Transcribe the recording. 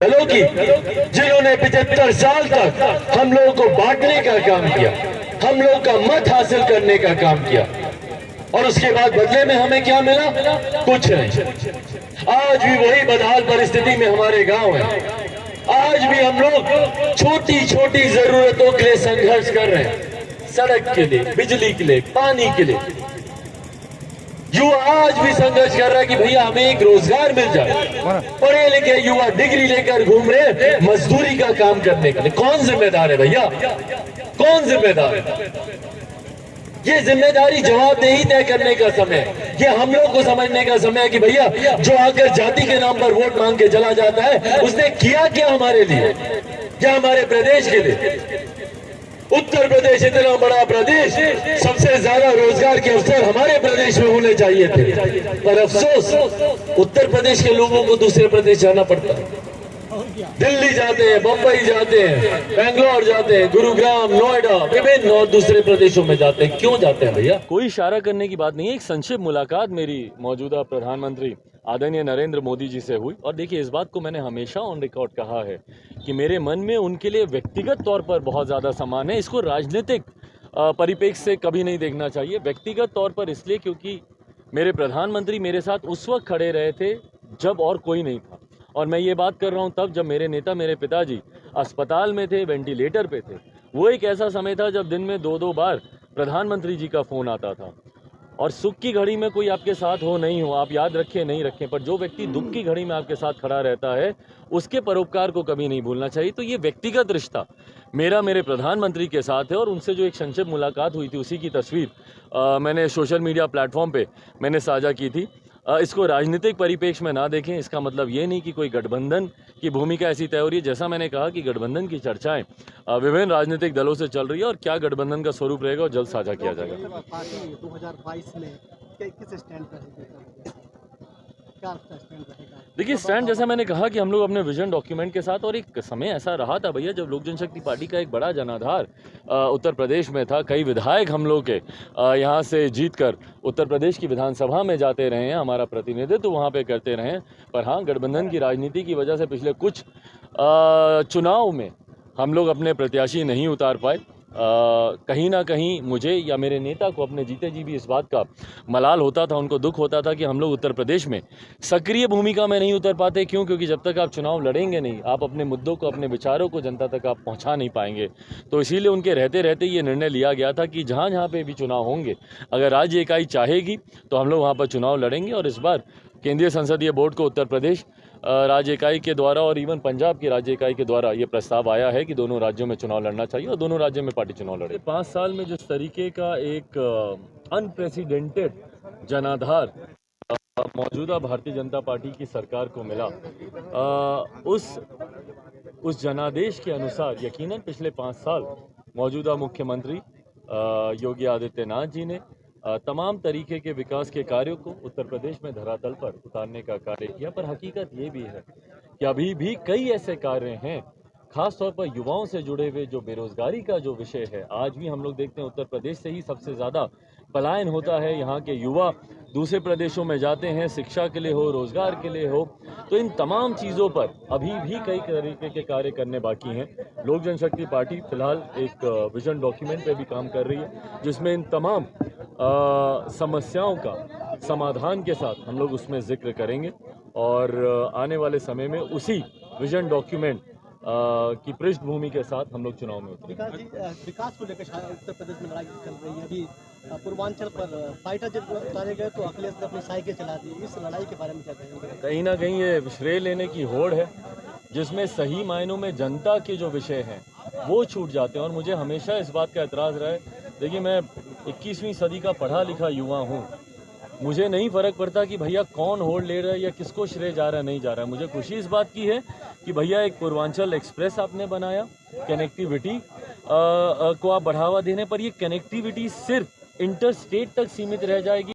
दलों की जिन्होंने 75 साल तक हम लोगों को बांटने का काम किया, हम लोगों का मत हासिल करने का काम किया, और उसके बाद बदले में हमें क्या मिला? कुछ नहीं। आज भी वही बदहाल परिस्थिति में हमारे गांव है। आज भी हम लोग छोटी छोटी जरूरतों के लिए संघर्ष कर रहे हैं, सड़क के लिए, बिजली के लिए, पानी के लिए। युवा आज भी संघर्ष कर रहा है कि भैया हमें एक रोजगार मिल जाए। पढ़े लिखे युवा डिग्री लेकर घूम रहे मजदूरी का काम करने के लिए। कौन जिम्मेदार है भैया? कौन जिम्मेदार है? ये जिम्मेदारी जवाबदेही तय करने का समय, ये हम लोग को समझने का समय है कि भैया जो आकर जाति के नाम पर वोट मांग के चला जाता है, उसने किया क्या हमारे लिए या हमारे प्रदेश के लिए? उत्तर प्रदेश इतना बड़ा प्रदेश, सबसे ज्यादा रोजगार के अवसर हमारे प्रदेश में होने चाहिए थे, पर अफसोस उत्तर प्रदेश के लोगों को दूसरे प्रदेश जाना पड़ता है। दिल्ली जाते हैं, बंबई जाते हैं, बेंगलोर जाते हैं, गुरुग्राम, नोएडा, विभिन्न और दूसरे प्रदेशों में जाते हैं। क्यों जाते हैं भैया? कोई इशारा करने की बात नहीं है। एक संक्षिप्त मुलाकात मेरी मौजूदा प्रधानमंत्री आदरणीय नरेंद्र मोदी जी से हुई, और देखिए इस बात को मैंने हमेशा ऑन रिकॉर्ड कहा है कि मेरे मन में उनके लिए व्यक्तिगत तौर पर बहुत ज़्यादा सम्मान है। इसको राजनीतिक परिप्रेक्ष्य से कभी नहीं देखना चाहिए। व्यक्तिगत तौर पर इसलिए क्योंकि मेरे प्रधानमंत्री मेरे साथ उस वक्त खड़े रहे थे जब और कोई नहीं था, और मैं ये बात कर रहा हूँ तब जब मेरे नेता, मेरे पिताजी अस्पताल में थे, वेंटिलेटर पे थे। वो एक ऐसा समय था जब दिन में 2-2 बार प्रधानमंत्री जी का फ़ोन आता था। और सुख की घड़ी में कोई आपके साथ हो नहीं हो, आप याद रखें नहीं रखें, पर जो व्यक्ति दुख की घड़ी में आपके साथ खड़ा रहता है, उसके परोपकार को कभी नहीं भूलना चाहिए। तो ये व्यक्तिगत रिश्ता मेरा मेरे प्रधानमंत्री के साथ है, और उनसे जो एक संक्षिप्त मुलाकात हुई थी उसी की तस्वीर मैंने सोशल मीडिया प्लेटफॉर्म पे मैंने साझा की थी। इसको राजनीतिक परिप्रेक्ष्य में ना देखें। इसका मतलब ये नहीं कि कोई गठबंधन की भूमिका ऐसी तय हो रही है। जैसा मैंने कहा कि गठबंधन की चर्चाएं विभिन्न राजनीतिक दलों से चल रही है, और क्या गठबंधन का स्वरूप रहेगा और जल्द साझा किया जाएगा। पार्टी 2022 में किस स्टैंड पर है? क्या आपका स्टैंड रहेगा? देखिए स्टैंड, जैसा मैंने कहा कि हम लोग अपने विजन डॉक्यूमेंट के साथ, और एक समय ऐसा रहा था भैया जब लोक जनशक्ति पार्टी का एक बड़ा जनाधार उत्तर प्रदेश में था। कई विधायक हम लोग के यहाँ से जीतकर उत्तर प्रदेश की विधानसभा में जाते रहे हैं, हमारा प्रतिनिधित्व तो वहाँ पे करते रहे हैं। पर हाँ, गठबंधन की राजनीति की वजह से पिछले कुछ चुनाव में हम लोग अपने प्रत्याशी नहीं उतार पाए। कहीं ना कहीं मुझे या मेरे नेता को अपने जीते जी भी इस बात का मलाल होता था, उनको दुख होता था कि हम लोग उत्तर प्रदेश में सक्रिय भूमिका में नहीं उतर पाते। क्यों? क्योंकि जब तक आप चुनाव लड़ेंगे नहीं, आप अपने मुद्दों को, अपने विचारों को जनता तक आप पहुंचा नहीं पाएंगे। तो इसीलिए उनके रहते रहते ये निर्णय लिया गया था कि जहाँ जहाँ पे भी चुनाव होंगे, अगर राज्य इकाई चाहेगी तो हम लोग वहाँ पर चुनाव लड़ेंगे। और इस बार केंद्रीय संसदीय बोर्ड को उत्तर प्रदेश राज्य इकाई के द्वारा और इवन पंजाब की राज्य इकाई के द्वारा ये प्रस्ताव आया है कि दोनों राज्यों में चुनाव लड़ना चाहिए, और दोनों राज्यों में पार्टी चुनाव लड़े। 5 साल में जिस तरीके का एक अनप्रेसिडेंटेड जनाधार मौजूदा भारतीय जनता पार्टी की सरकार को मिला, उस जनादेश के अनुसार यकीनन पिछले 5 साल मौजूदा मुख्यमंत्री योगी आदित्यनाथ जी ने तमाम तरीके के विकास के कार्यों को उत्तर प्रदेश में धरातल पर उतारने का कार्य किया। पर हकीकत ये भी है कि अभी भी कई ऐसे कार्य हैं, खास तौर पर युवाओं से जुड़े हुए, जो बेरोजगारी का जो विषय है। आज भी हम लोग देखते हैं उत्तर प्रदेश से ही सबसे ज़्यादा पलायन होता है। यहाँ के युवा दूसरे प्रदेशों में जाते हैं, शिक्षा के लिए हो, रोजगार के लिए हो। तो इन तमाम चीज़ों पर अभी भी कई तरीके के कार्य करने बाकी हैं। लोक जनशक्ति पार्टी फिलहाल एक विजन डॉक्यूमेंट पे भी काम कर रही है, जिसमें इन तमाम समस्याओं का समाधान के साथ हम लोग उसमें जिक्र करेंगे, और आने वाले समय में उसी विजन डॉक्यूमेंट की पृष्ठभूमि के साथ हम लोग चुनाव में उतरेंगे। विकास को लेकर उत्तर प्रदेश में लड़ाई चल रही है। अभी पूर्वांचल पर फाइटर जब उतारे गए तो अखिलेश ने अपनी साइकिल चला दी। इस लड़ाई के बारे में क्या कहेंगे? कहीं ना कहीं ये श्रेय लेने की होड़ है, जिसमें सही मायनों में जनता के जो विषय हैं वो छूट जाते हैं। और मुझे हमेशा इस बात का एतराज़ रहा है, देखिए मैं 21वीं सदी का पढ़ा लिखा युवा हूँ, मुझे नहीं फ़र्क पड़ता कि भैया कौन होड़ ले रहा है या किसको श्रेय जा रहा है, नहीं जा रहा है। मुझे खुशी इस बात की है कि भैया एक पूर्वांचल एक्सप्रेस आपने बनाया, कनेक्टिविटी को आप बढ़ावा देने पर। ये कनेक्टिविटी सिर्फ इंटर स्टेट तक सीमित रह जाएगी।